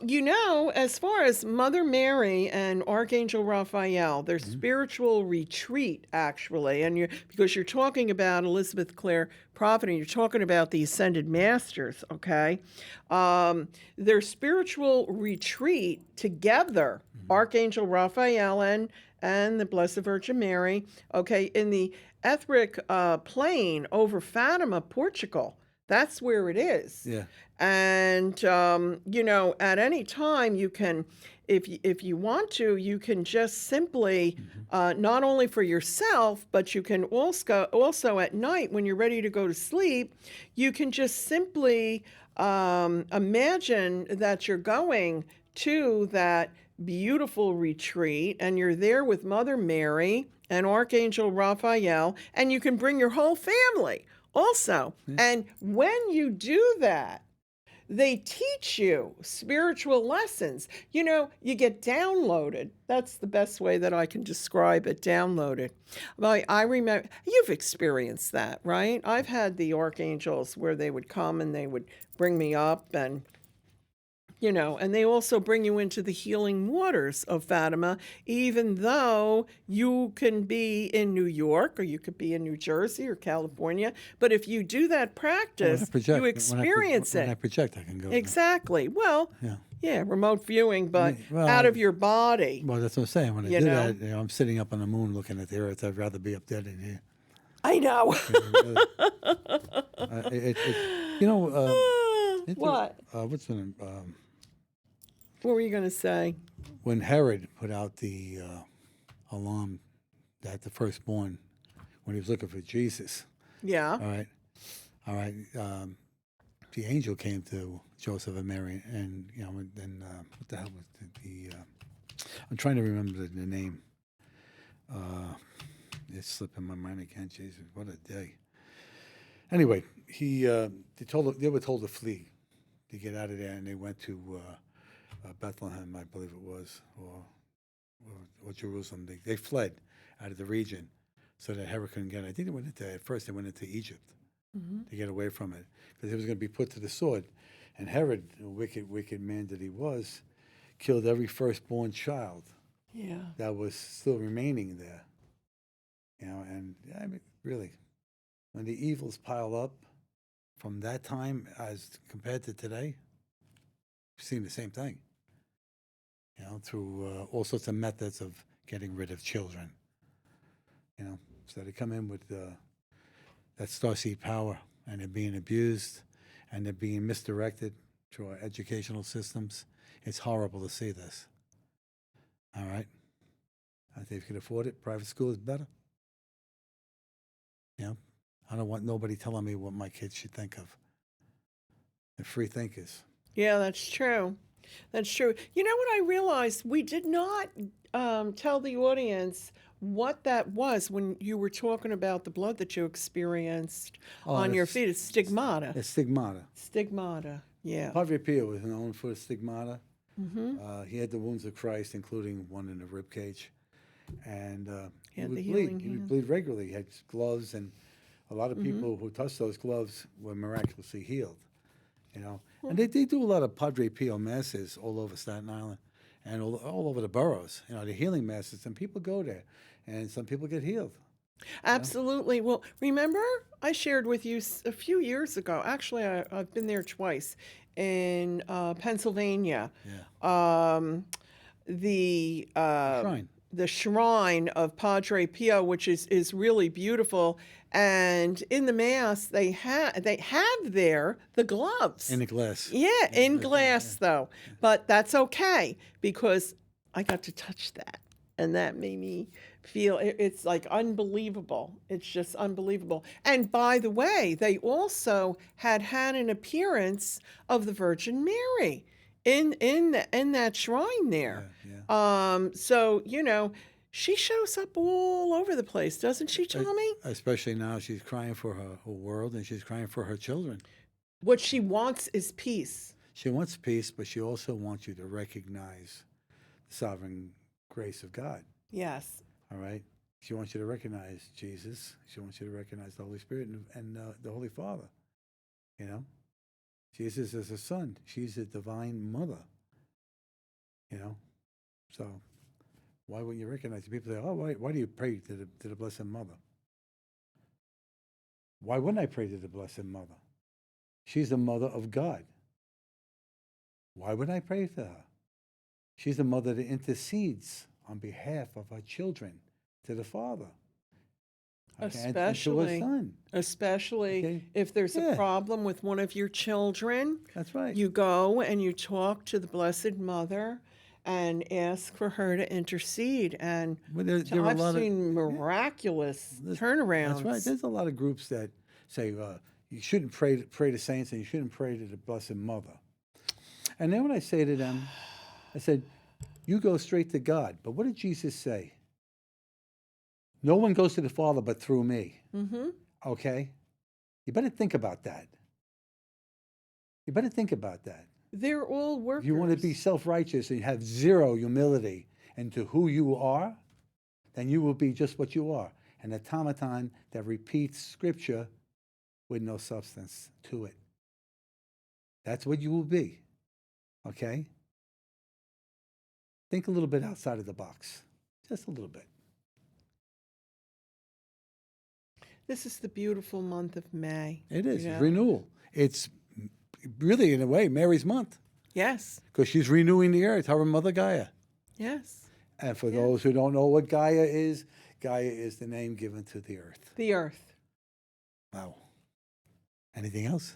as far as Mother Mary and Archangel Raphael, their spiritual retreat, actually, and because you're talking about Elizabeth Clare Prophet, and you're talking about the Ascended Masters, okay? Their spiritual retreat together, Archangel Raphael and the Blessed Virgin Mary, okay, in the etheric plane over Fatima, Portugal. That's where it is. Yeah. And, at any time you can, if you want to, you can just simply, not only for yourself, but you can also at night when you're ready to go to sleep, you can just simply imagine that you're going to that beautiful retreat and you're there with Mother Mary and Archangel Raphael, and you can bring your whole family also. And when you do that, they teach you spiritual lessons. You know, you get downloaded. That's the best way that I can describe it, downloaded. Well, I remember, you've experienced that, right? I've had the archangels where they would come and they would bring me up, and and they also bring you into the healing waters of Fatima, even though you can be in New York or you could be in New Jersey or California. But if you do that When I practice, project, you experience when I it. project, I can go. Exactly. Well, Yeah. yeah, remote viewing, but Well, out of your body. Well, that's what I'm saying. When I You do know? that, I'm sitting up on the moon looking at the Earth. I'd rather be up there than here. I know. Really. You know, What? what's the name? What were you going to say? When Herod put out the alarm that the firstborn, when he was looking for Jesus, Yeah. all right, the angel came to Joseph and Mary, and then what the hell was the I'm trying to remember the name. It's slipping my mind again. Jesus, what a day. Anyway, they were told to flee, to get out of there, and they went to Bethlehem, I believe it was, or Jerusalem. They fled out of the region so that Herod couldn't get it. I think at first they went into Egypt to get away from it, because he was going to be put to the sword. And Herod, the wicked man that he was, killed every firstborn child that was still remaining there. And I mean, really, when the evils pile up from that time as compared to today, we've seen the same thing. Through all sorts of methods of getting rid of children. So they come in with that starseed power, and they're being abused, and they're being misdirected through our educational systems. It's horrible to see this. All right? I think if you can afford it, private school is better. I don't want nobody telling me what my kids should think of. They're free thinkers. Yeah, that's true. That's true. You know what I realized? We did not tell the audience what that was when you were talking about the blood that you experienced on your feet. It's stigmata. It's stigmata. Stigmata, yeah. Padre Pio was known for stigmata. He had the wounds of Christ, including one in the rib cage. And he would bleed. He would bleed regularly. He had gloves, and a lot of people who touched those gloves were miraculously healed. And they do a lot of Padre Pio masses all over Staten Island and all over the boroughs. The healing masses, and people go there, and some people get healed. Absolutely. Well, remember I shared with you a few years ago. Actually, I've been there twice in Pennsylvania. The Shrine. the shrine of Padre Pio, which is really beautiful. And in the mass, they have there the gloves In the glass. Yeah, in glass though, but that's okay because I got to touch that, and that made me feel it's like unbelievable. It's just unbelievable. And by the way, they also had an appearance of the Virgin Mary in that shrine there. So she shows up all over the place, doesn't she, Tommy? Especially now, she's crying for her world, and she's crying for her children. What she wants is peace. She wants peace, but she also wants you to recognize the sovereign grace of God. Yes. All right? She wants you to recognize Jesus. She wants you to recognize the Holy Spirit and the Holy Father. Jesus is a son. She's a divine mother. So why wouldn't you recognize it? People say, oh, why do you pray to the Blessed Mother? Why wouldn't I pray to the Blessed Mother? She's the mother of God. Why would I pray to her? She's the mother that intercedes on behalf of her children to the Father. And to her son. Especially if there's a problem with one of your children. That's right. You go and you talk to the Blessed Mother and ask for her to intercede. And I've seen miraculous turnarounds. That's right. There's a lot of groups that say you shouldn't pray to saints and you shouldn't pray to the Blessed Mother. And then when I say to them, I said, you go straight to God. But what did Jesus say? No one goes to the Father but through me. Okay? You better think about that. You better think about that. They're all workers. If you want to be self-righteous and have zero humility into who you are, then you will be just what you are, an automaton that repeats scripture with no substance to it. That's what you will be, okay? Think a little bit outside of the box, just a little bit. This is the beautiful month of May. It is, you it's know? renewal. It's really, in a way, Mary's month, Yes, because she's renewing the earth, her mother Gaia. yes. And for those who don't know what Gaia is the name given to the earth. The earth. Wow. Anything else?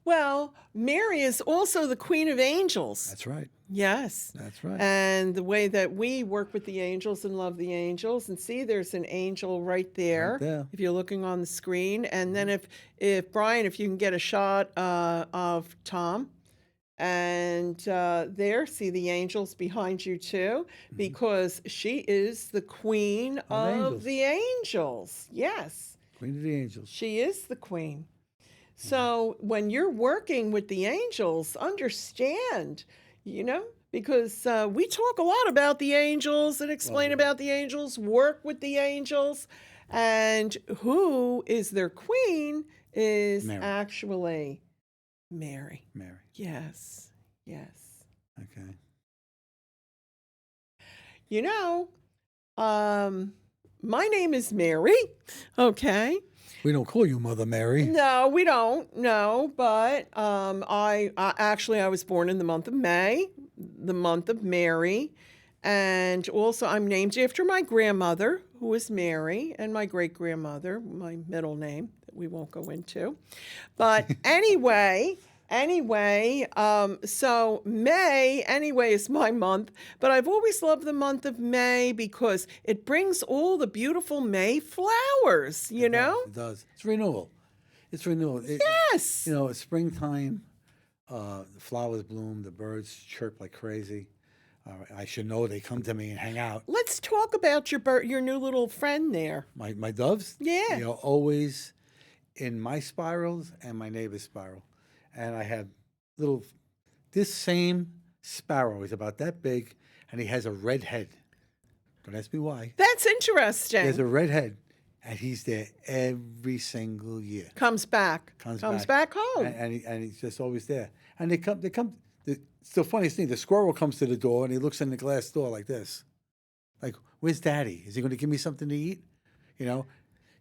Well, Mary is also the Queen of Angels. That's right. Yes. That's right. And the way that we work with the angels and love the angels, and see, there's an angel right there, Right there. if you're looking on the screen. And then if Brian, if you can get a shot of Tom, and there, see the angels behind you too, because she is the Queen of angels. the angels. Yes, Queen of the Angels. she is the Queen. So when you're working with the angels, understand, because we talk a lot about the angels and explain about the angels, work with the angels, and who is their queen is Mary. actually Mary. Mary. Yes, yes. Okay. My name is Mary, okay? We don't call you Mother Mary. No, we don't. No, but I was born in the month of May, the month of Mary, and also I'm named after my grandmother, who is Mary, and my great grandmother, my middle name that we won't go into. But anyway. So May, is my month, but I've always loved the month of May because it brings all the beautiful May flowers, you know? It does. It's renewal. It's renewal. Yes. It's springtime. The flowers bloom. The birds chirp like crazy. I should know they come to me and hang out. Let's talk about your new little friend there. My doves? Yeah. Always in my spirals and my neighbor's spiral. And I have this same sparrow is about that big, and he has a red head. Don't ask me why. That's interesting. He has a red head, and he's there every single year. Comes back home. And he's just always there. And they come. It's the funniest thing. The squirrel comes to the door, and he looks in the glass door like this. Like, where's Daddy? Is he going to give me something to eat?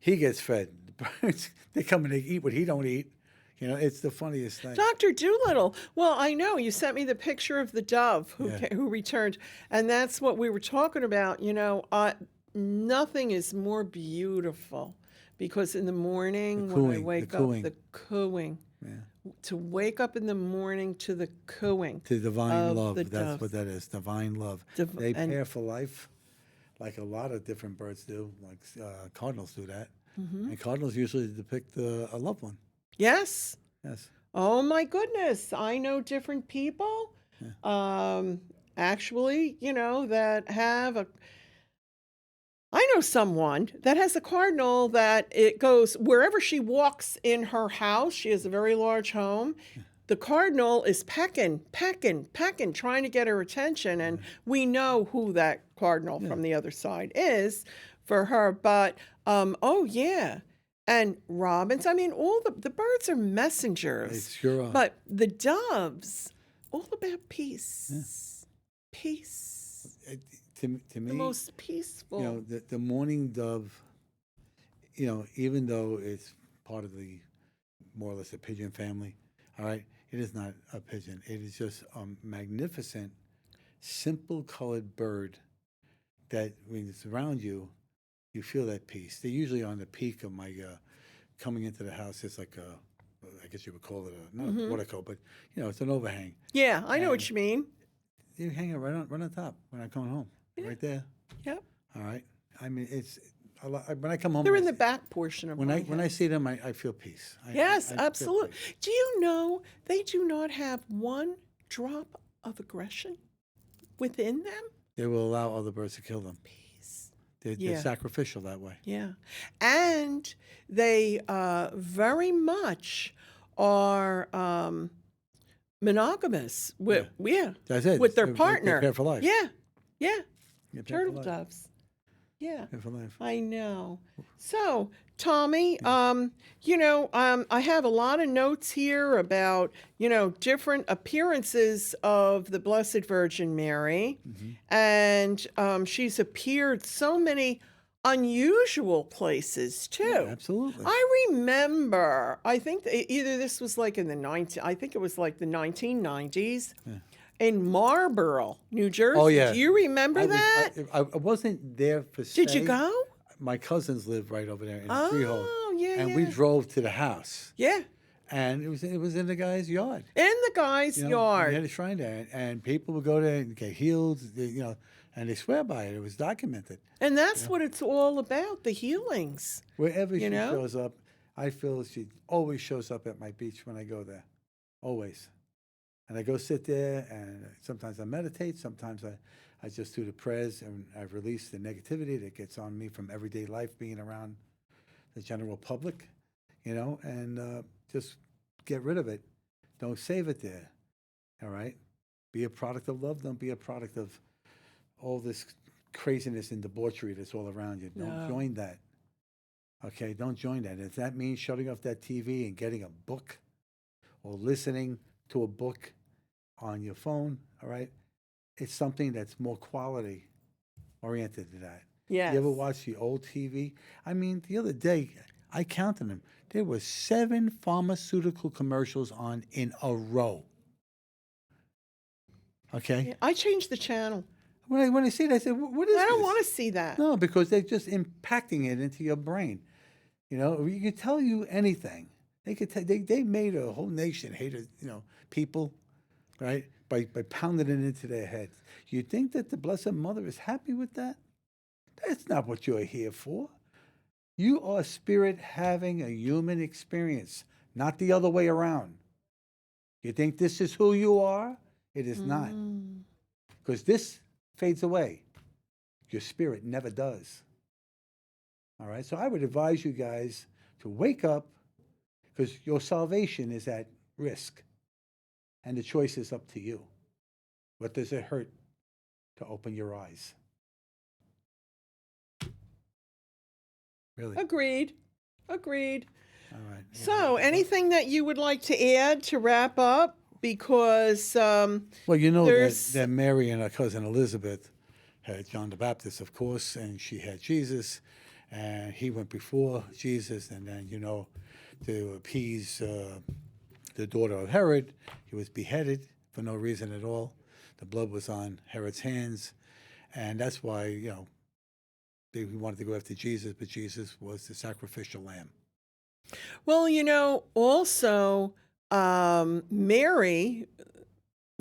He gets fed. The birds, they come and they eat what he don't eat. It's the funniest thing. Dr. Doolittle. Well, I know you sent me the picture of the dove who returned, and that's what we were talking about. Nothing is more beautiful because in the morning when I wake up, the cooing. Yeah. To wake up in the morning to the cooing. To divine love. That's doves. what that is. Divine love. They pair for life, like a lot of different birds do. Like cardinals do that, and cardinals usually depict a loved one. Yes. Yes. Oh my goodness. I know different people, actually, that have I know someone that has a cardinal that it goes wherever she walks in her house. She has a very large home. The cardinal is pecking, trying to get her attention. And we know who that cardinal from the other side is for her. But, oh yeah. And robins, all the birds are messengers. They sure are. But the doves, all about peace. Yeah. Peace. To me, the most peaceful. The mourning dove, even though it's part of the more or less a pigeon family, all right, it is not a pigeon. It is just a magnificent, simple colored bird that when it's around you, you feel that peace. They're usually on the peak of my coming into the house. It's like I guess you would call it not a portico, but it's an overhang. Yeah, I know what you mean. You hang it right on top when I come home, right there. Yep. All right. It's a lot. When I come home, they're in the back portion of when my when I see them, I feel peace. Yes, I absolutely. Do you know they do not have one drop of aggression within them? They will allow other birds to kill them. They're sacrificial that way. Yeah. And they very much are monogamous with That's it. with their They're partner. paired for life. Yeah, yeah, They're paired for turtle life. doves. Yeah, Paired for life. I know. So, Tommy, I have a lot of notes here about, different appearances of the Blessed Virgin Mary. And she's appeared so many unusual places Yeah, too. absolutely. I remember, I think either this was like in I think it was like the 1990s in Marlborough, New Jersey. Oh, yeah. Do you remember that? I wasn't there per se. Did you go? My cousins live right over there in Freehold. Oh, yeah, And we yeah. drove to the house. Yeah, And it was in the guy's yard. in the guy's You know, yard. They had a shrine there, and people would go there and get healed. And they swear by it. It was documented. And that's what it's all about, the healings. Wherever she know? shows up, I feel she always shows up at my beach when I go there, always. And I go sit there, and sometimes I meditate. Sometimes I just do the prayers, and I release the negativity that gets on me from everyday life, being around the general public, and just get rid of it. Don't save it there, all right? Be a product of love. Don't be a product of all this craziness and debauchery that's all around you. Don't join that. Okay, don't join that. If that means shutting off that TV and getting a book or listening to a book on your phone, all right, it's something that's more quality oriented to that. Yes. You ever watch the old TV? I mean, the other day, I counted them. There were 7 pharmaceutical commercials on in a row. Okay? Yeah, I changed the channel. When I see that, I said, what is this? I don't want to see that. No, because they're just impacting it into your brain. You could tell you anything. They could they made a whole nation hate people, right? By pounding it into their heads. You think that the Blessed Mother is happy with that? That's not what you're here for. You are spirit having a human experience, not the other way around. You think this is who you are? It is not. Because this fades away. Your spirit never does. All right? So I would advise you guys to wake up, because your salvation is at risk. And the choice is up to you. What does it hurt to open your eyes? Really? Agreed. All right. So, anything that you would like to add to wrap up? Because Well, there's- that Mary and her cousin Elizabeth had John the Baptist, of course, and she had Jesus, and he went before Jesus, and then, to appease the daughter of Herod, he was beheaded for no reason at all. The blood was on Herod's hands, and that's why, they wanted to go after Jesus, but Jesus was the sacrificial lamb. well, also Mary,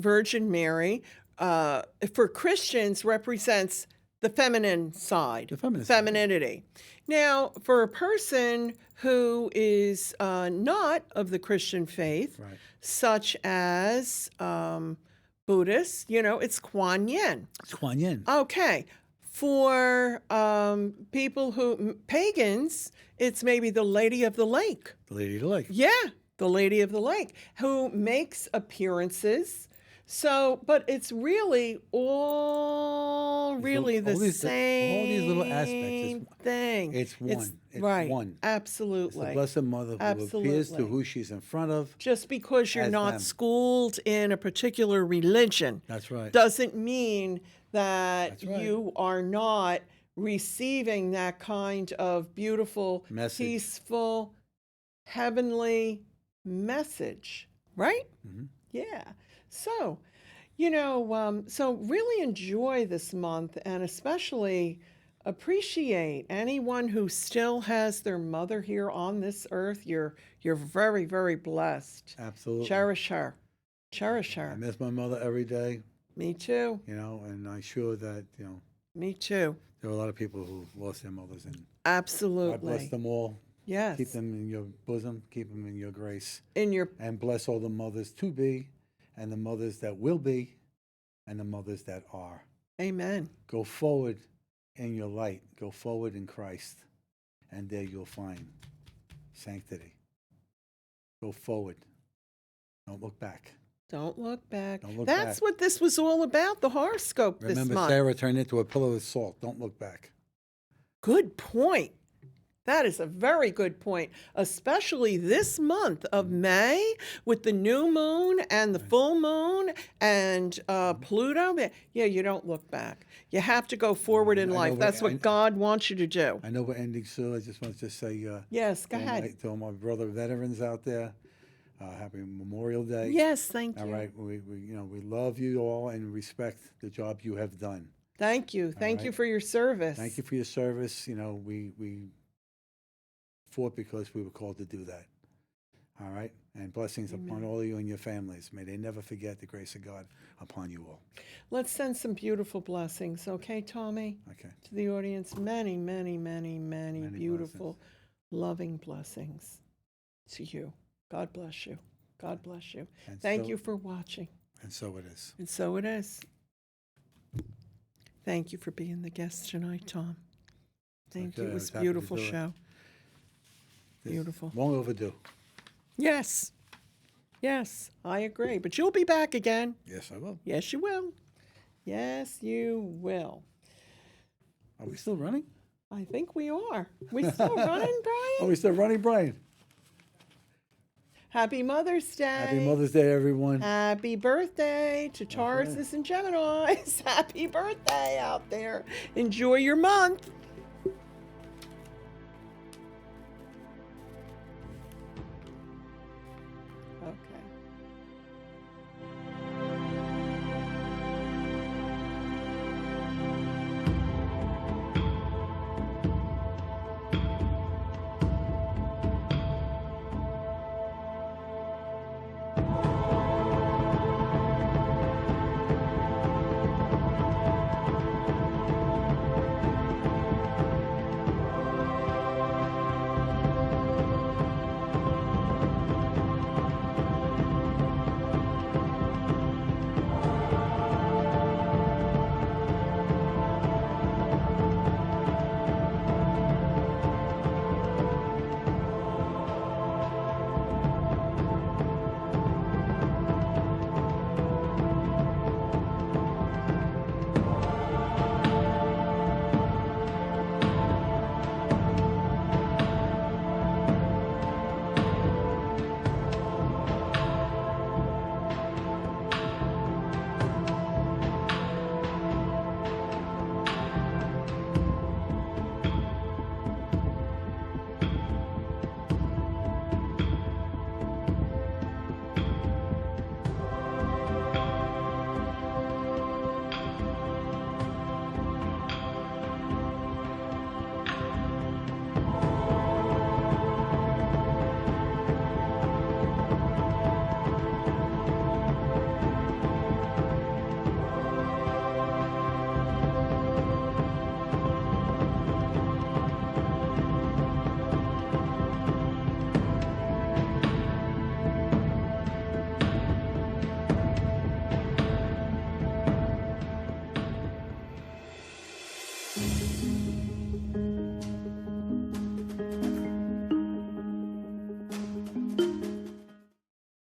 Virgin Mary, for Christians represents the feminine side, The feminine side. femininity. Now, for a person who is not of the Christian faith, Right. such as Buddhists, it's Kuan Yin. It's Kuan Yin. Okay. For people pagans, it's maybe the Lady of the Lake. The Lady of the Lake. Yeah, the Lady of the Lake, who makes appearances. So, but it's really all really the all these little aspects, same thing. It's one. It's right. one. It's Absolutely. the Blessed Mother who appears to Absolutely. who she's in front of. Just because you're as not them. schooled in a particular religion That's right. doesn't mean that That's right. you are not receiving that kind of beautiful, Message. peaceful, heavenly message, right? Mhm. Yeah. So, so really enjoy this month, and especially appreciate anyone who still has their mother here on this earth. You're very, very blessed. Absolutely. Cherish her. Cherish I her. miss my mother every day, Me too. and I'm sure that, Me too. there are a lot of people who lost their mothers, and God Absolutely. bless them all. Yes. Keep them in your bosom, keep them in your grace, In your and bless all the mothers to be, and the mothers that will be, and the mothers that are. amen. Go forward in your light. Go forward in Christ, and there you'll find sanctity. Go forward. Don't look back. Don't look back. Don't look That's back. what this was all about, the horoscope this Remember, month. Sarah turned into a pillow of salt. Don't look back. Good point. That is a very good point, especially this month of May with the new moon and the full moon and Pluto. Yeah, you don't look back. You have to go forward in I know life. what- That's what God wants you to do. I know we're ending soon. I just want to say, Yes, go to all ahead. to all my brother veterans out there, happy Memorial Day. Yes, thank All you. right, we love you all and respect the job you have done. Thank you. Thank you right. for your service. Thank you for your service. We fought because we were called to do that. All right, and blessings upon all of you and your families. May they never forget the grace of God upon you all. Let's send some beautiful blessings, okay, Tommy? Okay. To the audience, many, many, many, many beautiful, loving blessings to you. God bless you. God bless you. And Thank so- you for watching. And so it is. And so it is. Thank you for being the guest tonight, Tom. Thank you. Okay, It I was was a happy to beautiful do it. show. It's Beautiful. Long overdue. Yes. Yes, I agree. But you'll be back again. Yes, I will. Yes, you will. Yes, you will. Are we still running? I think we are. We still running, Brian? Are we still running, Brian? Happy Mother's Day. Happy Mother's Day, everyone. Happy birthday to right. Tauruses and Geminis. Happy birthday out there. Enjoy your month.